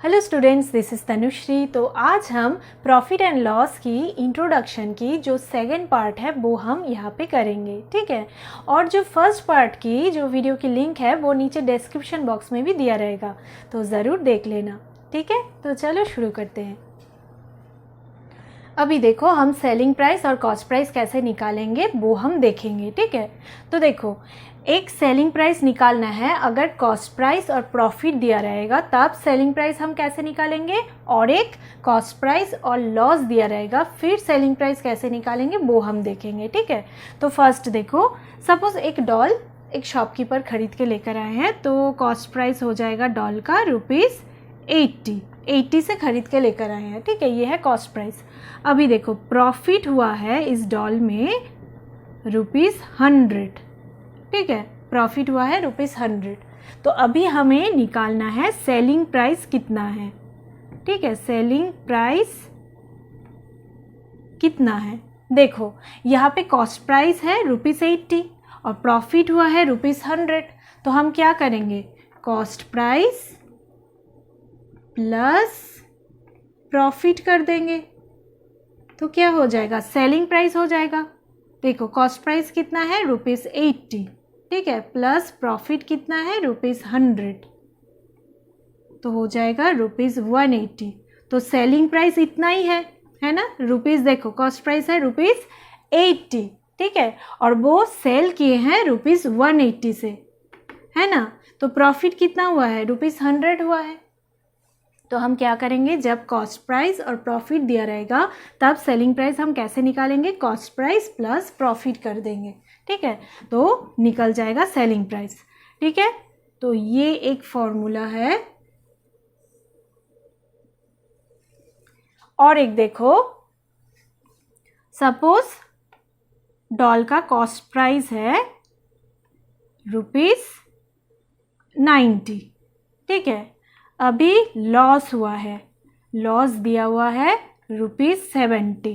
Hello students, this is Tanushree. तो आज हम प्रॉफिट एंड लॉस की इंट्रोडक्शन की जो सेकंड पार्ट है वो हम यहाँ पे करेंगे, ठीक है। और जो फर्स्ट पार्ट की जो वीडियो की लिंक है वो नीचे डिस्क्रिप्शन बॉक्स में भी दिया रहेगा, तो ज़रूर देख लेना, ठीक है। तो चलो शुरू करते हैं। अभी देखो, हम सेलिंग प्राइस और कॉस्ट प्राइस कैसे निकालेंगे वो हम देखेंगे, ठीक है। तो देखो, एक सेलिंग प्राइस निकालना है, अगर कॉस्ट प्राइस और प्रॉफिट दिया रहेगा तब सेलिंग प्राइस हम कैसे निकालेंगे, और एक कॉस्ट प्राइस और लॉस दिया रहेगा फिर सेलिंग प्राइस कैसे निकालेंगे वो हम देखेंगे, ठीक है। तो फर्स्ट देखो, सपोज एक डॉल एक शॉपकीपर खरीद के लेकर आए हैं, तो कॉस्ट प्राइस हो जाएगा डॉल का ₹80 से खरीद के लेकर आए हैं, ठीक है। ये है कॉस्ट प्राइस। अभी देखो, प्रॉफिट हुआ है इस डॉल में ₹100, ठीक है। प्रॉफिट हुआ है ₹100। तो अभी हमें निकालना है सेलिंग प्राइस कितना है, ठीक है। सेलिंग प्राइस कितना है, देखो यहाँ पे कॉस्ट प्राइस है ₹80 और प्रॉफिट हुआ है ₹100। तो हम क्या करेंगे, कॉस्ट प्राइस प्लस प्रॉफिट कर देंगे, तो क्या हो जाएगा, सेलिंग प्राइस हो जाएगा। देखो, कॉस्ट प्राइस कितना है ₹80, ठीक है, प्लस प्रॉफिट कितना है ₹100, तो हो जाएगा ₹180। तो सेलिंग प्राइस इतना ही है ना। रुपीज़ देखो, कॉस्ट प्राइस है ₹80, ठीक है, और वो सेल किए हैं ₹180 से, है ना। तो प्रॉफिट कितना हुआ है, ₹100 हुआ है। तो हम क्या करेंगे, जब कॉस्ट प्राइस और प्रॉफिट दिया रहेगा तब सेलिंग प्राइस हम कैसे निकालेंगे, कॉस्ट प्राइस प्लस प्रॉफिट कर देंगे, ठीक है। तो निकल जाएगा सेलिंग प्राइस, ठीक है। तो ये एक फॉर्मूला है। और एक देखो, सपोज डॉल का कॉस्ट प्राइस है ₹90, ठीक है। अभी लॉस हुआ है, लॉस दिया हुआ है ₹70,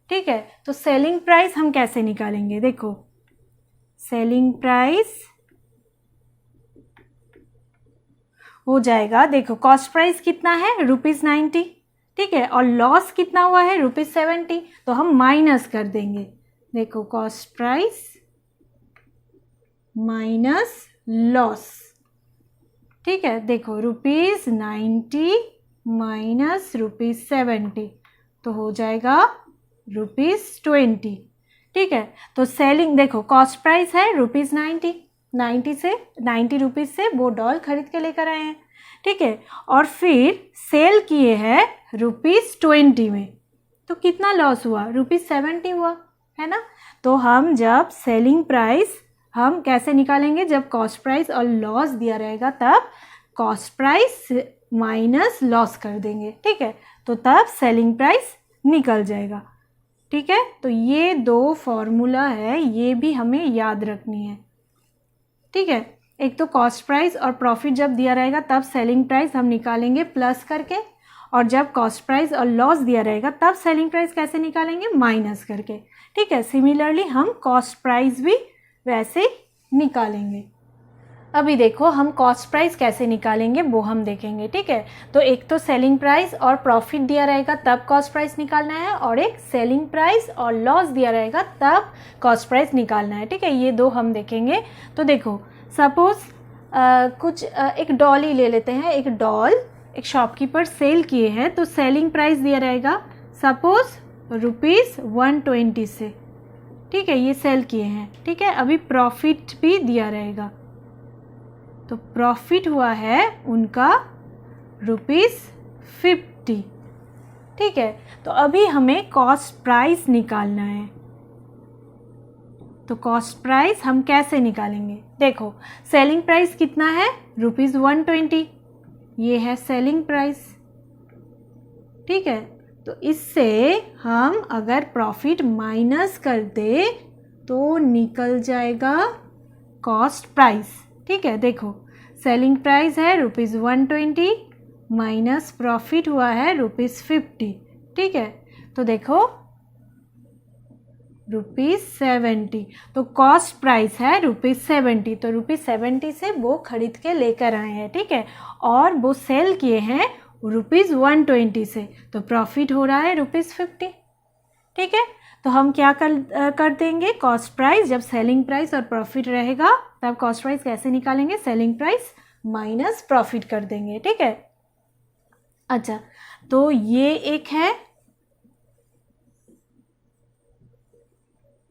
ठीक है। तो सेलिंग प्राइस हम कैसे निकालेंगे, देखो सेलिंग प्राइस हो जाएगा, देखो कॉस्ट प्राइस कितना है ₹90, ठीक है, और लॉस कितना हुआ है ₹70, तो हम माइनस कर देंगे। देखो, कॉस्ट प्राइस माइनस लॉस, ठीक है। देखो, ₹90 माइनस ₹70, तो हो जाएगा ₹20, ठीक है। तो सेलिंग देखो, कॉस्ट प्राइस है ₹90, 90 से वो डॉल खरीद के लेकर आए हैं, ठीक है। और फिर सेल किए हैं ₹20 में, तो कितना लॉस हुआ, ₹70 हुआ, है ना। तो हम जब सेलिंग प्राइस हम कैसे निकालेंगे, जब कॉस्ट प्राइस और लॉस दिया रहेगा तब कॉस्ट प्राइस माइनस लॉस कर देंगे, ठीक है। तो तब सेलिंग प्राइस निकल जाएगा, ठीक है। तो ये दो फॉर्मूला है, ये भी हमें याद रखनी है, ठीक है। एक तो कॉस्ट प्राइस और प्रॉफिट जब दिया रहेगा तब सेलिंग प्राइस हम निकालेंगे प्लस करके, और जब कॉस्ट प्राइस और लॉस दिया रहेगा तब सेलिंग प्राइस कैसे निकालेंगे, माइनस करके, ठीक है। सिमिलरली हम कॉस्ट प्राइस भी वैसे निकालेंगे। अभी देखो, हम कॉस्ट प्राइस कैसे निकालेंगे वो हम देखेंगे, ठीक है। तो एक तो सेलिंग प्राइस और प्रॉफिट दिया रहेगा तब कॉस्ट प्राइस निकालना है, और एक सेलिंग प्राइस और लॉस दिया रहेगा तब कॉस्ट प्राइस निकालना है, ठीक है। ये दो हम देखेंगे। तो देखो, सपोज एक डॉल ही ले लेते हैं। एक डॉल एक शॉपकीपर सेल किए हैं, तो सेलिंग प्राइस दिया रहेगा सपोज ₹120 से, ठीक है, ये सेल किए हैं, ठीक है। अभी प्रॉफिट भी दिया रहेगा, तो प्रॉफिट हुआ है उनका ₹50, ठीक है। तो अभी हमें कॉस्ट प्राइस निकालना है। तो कॉस्ट प्राइस हम कैसे निकालेंगे, देखो सेलिंग प्राइस कितना है ₹120, ये है सेलिंग प्राइस, ठीक है। तो इससे हम अगर प्रॉफिट माइनस कर दे तो निकल जाएगा कॉस्ट प्राइस, ठीक है। देखो, सेलिंग प्राइस है ₹120 माइनस प्रॉफिट हुआ है ₹50, ठीक है। तो देखो ₹70, तो कॉस्ट प्राइस है ₹70, तो ₹70 से वो खरीद के लेकर आए हैं, ठीक है। और वो सेल किए हैं ₹120 से, तो प्रॉफिट हो रहा है ₹50। ठीक है, तो हम क्या कर देंगे, कॉस्ट प्राइस, जब सेलिंग प्राइस और प्रॉफिट रहेगा तब कॉस्ट प्राइस कैसे निकालेंगे, सेलिंग प्राइस माइनस प्रॉफिट कर देंगे। ठीक है, अच्छा, तो ये एक है,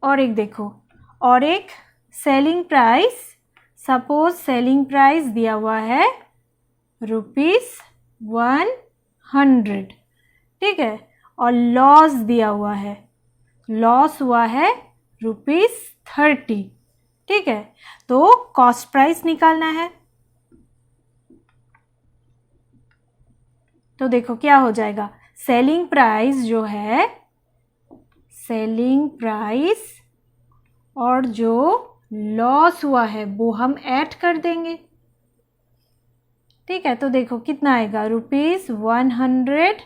और एक देखो, और एक selling price, suppose selling price दिया हुआ है ₹100, ठीक है, और लॉस दिया हुआ है, लॉस हुआ है ₹30। ठीक है, तो कॉस्ट प्राइस निकालना है। तो देखो क्या हो जाएगा, सेलिंग प्राइस जो है, सेलिंग प्राइस और जो लॉस हुआ है वो हम ऐड कर देंगे। ठीक है, तो देखो कितना आएगा, ₹100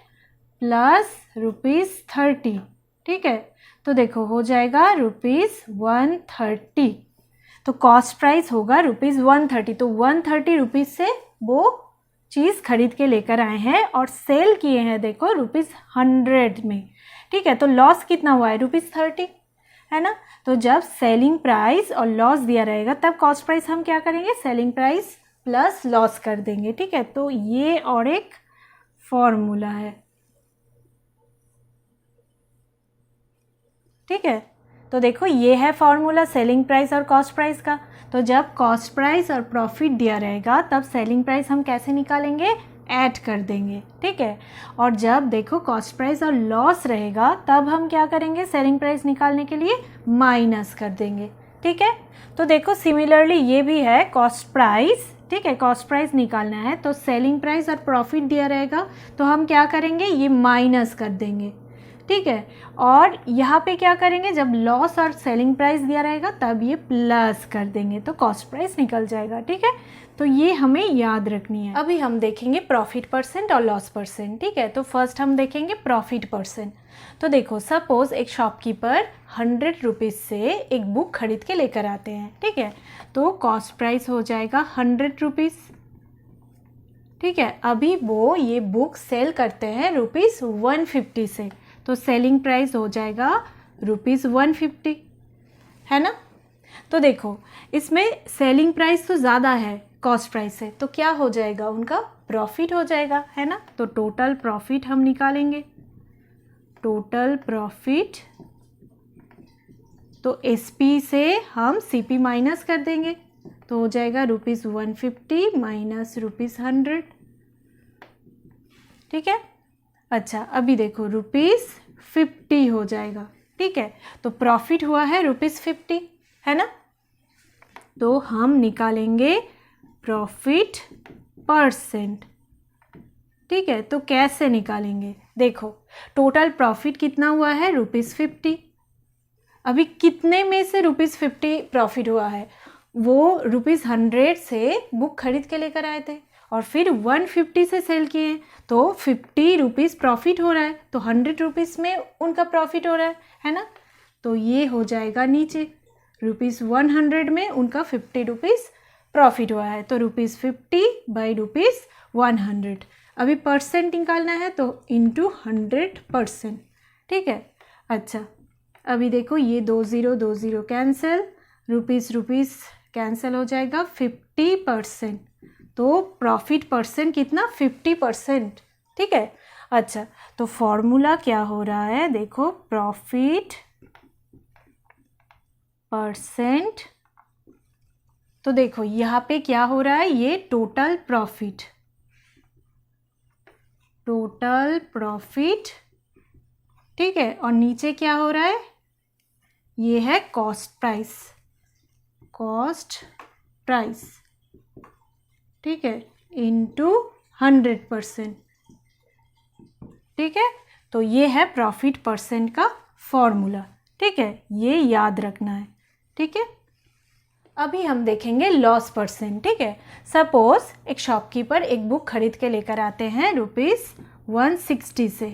प्लस ₹30। ठीक है, तो देखो हो जाएगा ₹130। तो कॉस्ट प्राइस होगा ₹130। तो ₹130 से वो चीज़ खरीद के लेकर आए हैं और सेल किए हैं देखो ₹100 में। ठीक है, तो लॉस कितना हुआ है, ₹30, है ना। तो जब सेलिंग प्राइस और लॉस दिया रहेगा तब कॉस्ट प्राइस हम क्या करेंगे, सेलिंग प्राइस प्लस लॉस कर देंगे। ठीक है, तो ये और एक फॉर्मूला है। ठीक है, तो देखो ये है फॉर्मूला सेलिंग प्राइस और कॉस्ट प्राइस का। तो जब कॉस्ट प्राइस और प्रॉफिट दिया रहेगा तब सेलिंग प्राइस हम कैसे निकालेंगे, ऐड कर देंगे। ठीक है, और जब देखो कॉस्ट प्राइस और लॉस रहेगा तब हम क्या करेंगे, सेलिंग प्राइस निकालने के लिए माइनस कर देंगे। ठीक है, तो देखो सिमिलरली ये भी है कॉस्ट प्राइस। ठीक है, कॉस्ट प्राइस निकालना है तो सेलिंग प्राइस और प्रॉफिट दिया रहेगा तो हम क्या करेंगे, ये माइनस कर देंगे। ठीक है, और यहाँ पे क्या करेंगे, जब लॉस और सेलिंग प्राइस दिया रहेगा तब ये प्लस कर देंगे तो कॉस्ट प्राइस निकल जाएगा। ठीक है, तो ये हमें याद रखनी है। अभी हम देखेंगे प्रॉफिट परसेंट और लॉस परसेंट। ठीक है, तो फर्स्ट हम देखेंगे प्रॉफिट परसेंट। तो देखो सपोज एक शॉपकीपर ₹100 से एक बुक खरीद के लेकर आते हैं। ठीक है, तो कॉस्ट प्राइस हो जाएगा ₹100। ठीक है, अभी वो ये बुक सेल करते हैं ₹150 से, तो सेलिंग प्राइस हो जाएगा ₹150, है ना। तो देखो इसमें सेलिंग प्राइस तो ज़्यादा है कॉस्ट प्राइस से, तो क्या हो जाएगा, उनका प्रॉफिट हो जाएगा, है ना। तो टोटल प्रॉफिट हम निकालेंगे, टोटल प्रॉफिट, तो एसपी से हम सीपी माइनस कर देंगे तो हो जाएगा ₹150 माइनस ₹100। ठीक है, अच्छा अभी देखो ₹50 हो जाएगा। ठीक है, तो प्रॉफिट हुआ है ₹50, है ना। तो हम निकालेंगे प्रॉफिट परसेंट। ठीक है, तो कैसे निकालेंगे, देखो टोटल प्रॉफिट कितना हुआ है, ₹50। अभी कितने में से ₹50 प्रॉफिट हुआ है, वो ₹100 से बुक खरीद के लेकर आए थे और फिर 150 से सेल किए हैं, तो ₹50 प्रॉफिट हो रहा है, तो ₹100 में उनका प्रॉफिट हो रहा है ना। तो ये हो जाएगा नीचे, ₹100 में उनका ₹50 प्रॉफिट हुआ है, तो ₹50 बाई ₹100। अभी परसेंट निकालना है तो इंटू 100%। ठीक है, अच्छा अभी देखो ये 20 कैंसिल, ₹रुपीस कैंसिल हो जाएगा, 50%, तो प्रॉफिट परसेंट कितना, 50%। ठीक है, अच्छा तो फॉर्मूला क्या हो रहा है, देखो प्रॉफिट परसेंट, तो देखो यहाँ पे क्या हो रहा है, ये टोटल प्रॉफिट, टोटल प्रॉफिट। ठीक है, और नीचे क्या हो रहा है, ये है कॉस्ट प्राइस, कॉस्ट प्राइस। ठीक है, इंटू 100%। ठीक है, तो ये है प्रॉफिट परसेंट का फॉर्मूला। ठीक है, ये याद रखना है। ठीक है, अभी हम देखेंगे लॉस परसेंट। ठीक है, सपोज एक शॉपकीपर एक बुक खरीद के लेकर आते हैं ₹160 से।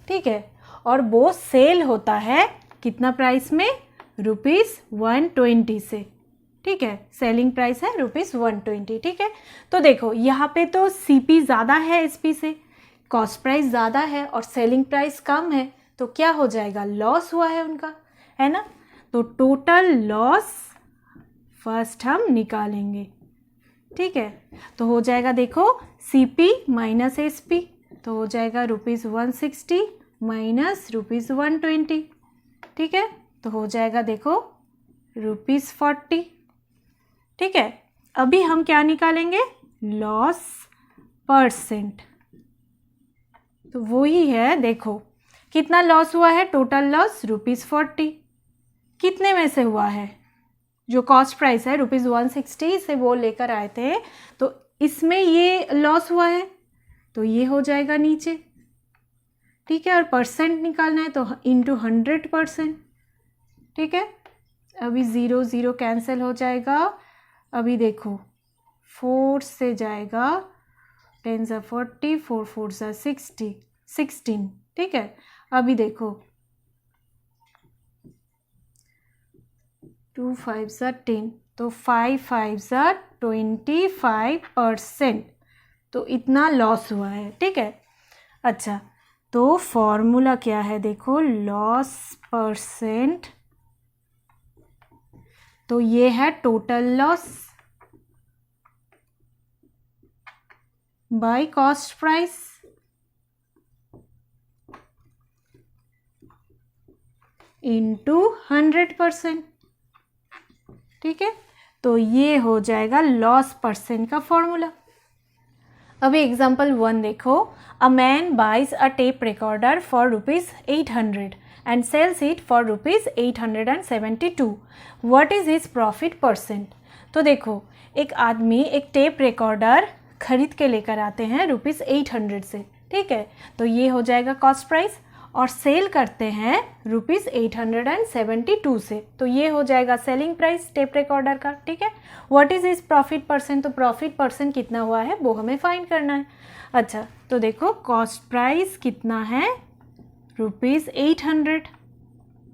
ठीक है, और वो सेल होता है कितना प्राइस में, ₹120 से। ठीक है, सेलिंग प्राइस है ₹120। ठीक है, तो देखो यहाँ पे तो CP ज़्यादा है SP से, कॉस्ट प्राइस ज़्यादा है और सेलिंग प्राइस कम है, तो क्या हो जाएगा, लॉस हुआ है उनका, है ना। तो टोटल लॉस फर्स्ट हम निकालेंगे। ठीक है, तो हो जाएगा देखो CP माइनस SP, तो हो जाएगा ₹160 माइनस ₹120। ठीक है, तो हो जाएगा देखो ₹40। ठीक है, अभी हम क्या निकालेंगे, लॉस परसेंट। तो वो ही है, देखो कितना लॉस हुआ है, टोटल लॉस ₹40। कितने में से हुआ है, जो कॉस्ट प्राइस है ₹160 से वो लेकर आए थे, तो इसमें ये लॉस हुआ है, तो ये हो जाएगा नीचे। ठीक है, और परसेंट निकालना है तो इंटू 100%। ठीक है, अभी 0 0 कैंसिल हो जाएगा। अभी देखो 4 से जाएगा, 10 सा 40, 4 4 सा 60, 16। ठीक है, अभी देखो 2 5 सा 10, तो 5 5 सा 25%, तो इतना लॉस हुआ है। ठीक है, अच्छा, तो फॉर्मूला क्या है, देखो लॉस परसेंट, तो ये है total loss by cost price into 100%। ठीक है, तो ये हो जाएगा लॉस परसेंट का फॉर्मूला। अभी एग्जाम्पल 1 देखो, a man buys a tape recorder for ₹800 and sells it for ₹872. What is his profit %? तो देखो एक आदमी एक टेप रिकॉर्डर खरीद के लेकर आते हैं ₹800 से। ठीक है, तो ये हो जाएगा कॉस्ट प्राइस, और सेल करते हैं ₹872 से, तो ये हो जाएगा सेलिंग प्राइस टेप रिकॉर्डर का। ठीक है, व्हाट इज इज प्रॉफिट %? तो प्रॉफिट % कितना हुआ है वो हमें फाइंड करना है। अच्छा, तो देखो कॉस्ट प्राइस कितना है, ₹800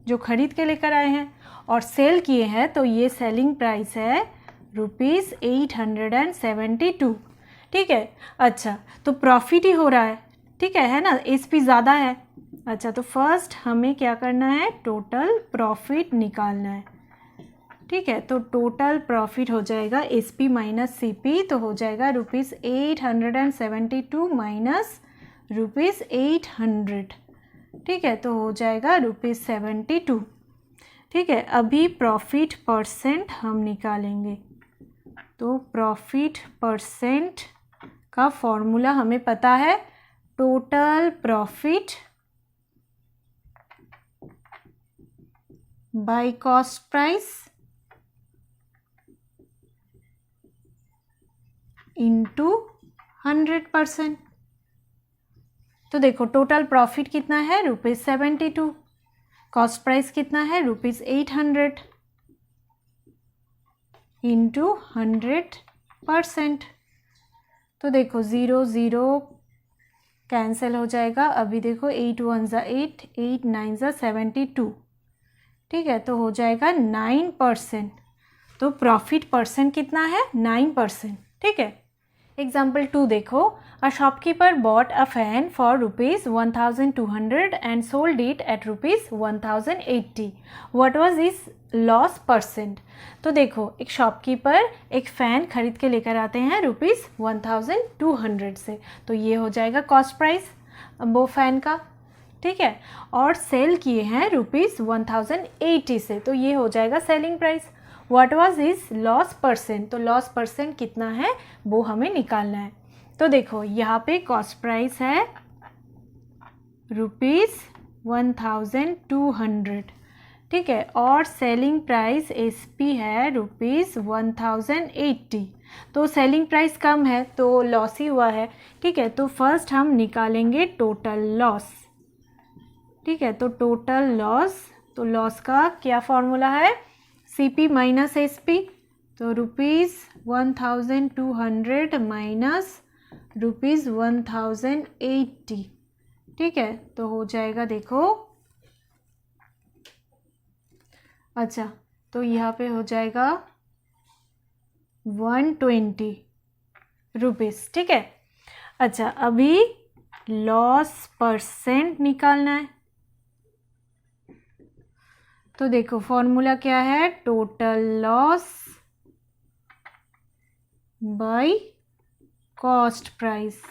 जो खरीद के लेकर आए हैं, और सेल किए हैं तो ये सेलिंग प्राइस है ₹872। ठीक है, अच्छा, तो प्रॉफिट ही हो रहा है। ठीक है ना, SP ज़्यादा है। अच्छा, तो फर्स्ट हमें क्या करना है, टोटल प्रॉफिट निकालना है। ठीक है, तो टोटल प्रॉफिट हो जाएगा SP माइनस CP, तो हो जाएगा ₹872 माइनस ₹800। ठीक है, तो हो जाएगा ₹72। ठीक है, अभी प्रॉफिट % हम निकालेंगे, तो प्रॉफिट % का फॉर्मूला हमें पता है, total profit by cost price into 100%। तो देखो टोटल प्रॉफिट कितना है, ₹72, कॉस्ट प्राइस कितना है, ₹800 इंटू 100%। तो देखो 0 0 कैंसिल हो जाएगा। अभी देखो 8 1 ज़ा 8, 8 9 ज़ा 72। ठीक है, तो हो जाएगा 9%। तो प्रॉफिट % कितना है, 9%। ठीक है, एग्जाम्पल 2 देखो, a shopkeeper bought a fan for ₹1200 and sold it at ₹1080। What was is loss %? तो देखो एक शॉपकीपर एक फ़ैन खरीद के लेकर आते हैं ₹1200 से, तो ये हो जाएगा कॉस्ट प्राइस वो फ़ैन का। ठीक है, और सेल किए हैं ₹1080 से, तो ये हो जाएगा selling price. What was his loss %? तो लॉस % कितना है वो हमें निकालना है। तो देखो यहाँ पे कॉस्ट प्राइस है ₹1200। ठीक है, और सेलिंग प्राइस SP है ₹1080। तो सेलिंग प्राइस कम है तो लॉस ही हुआ है। ठीक है, तो फर्स्ट हम निकालेंगे टोटल लॉस। ठीक है, तो टोटल लॉस, तो लॉस का क्या फॉर्मूला है, CP माइनस SP, तो ₹1200 माइनस ₹1080। ठीक है, तो हो जाएगा देखो, अच्छा, तो यहाँ पे हो जाएगा 120 रुपीज़, ठीक है। अच्छा, अभी लॉस परसेंट निकालना है, तो देखो फॉर्मूला क्या है, total loss by cost price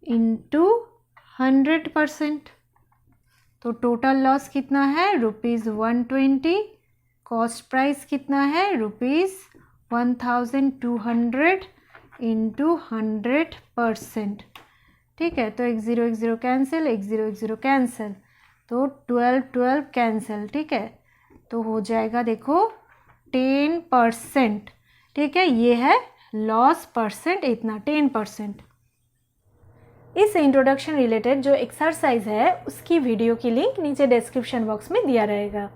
into 100%। तो टोटल लॉस कितना है, ₹120, कॉस्ट प्राइस कितना है, ₹1200 इंटू 100%, ठीक है। तो 1 0 कैंसिल, 1 0 कैंसिल, तो 12 कैंसिल, ठीक है। तो हो जाएगा देखो 10%, ठीक है। ये है लॉस परसेंट, इतना 10%। इस इंट्रोडक्शन रिलेटेड जो एक्सरसाइज है उसकी वीडियो की लिंक नीचे डिस्क्रिप्शन बॉक्स में दिया रहेगा।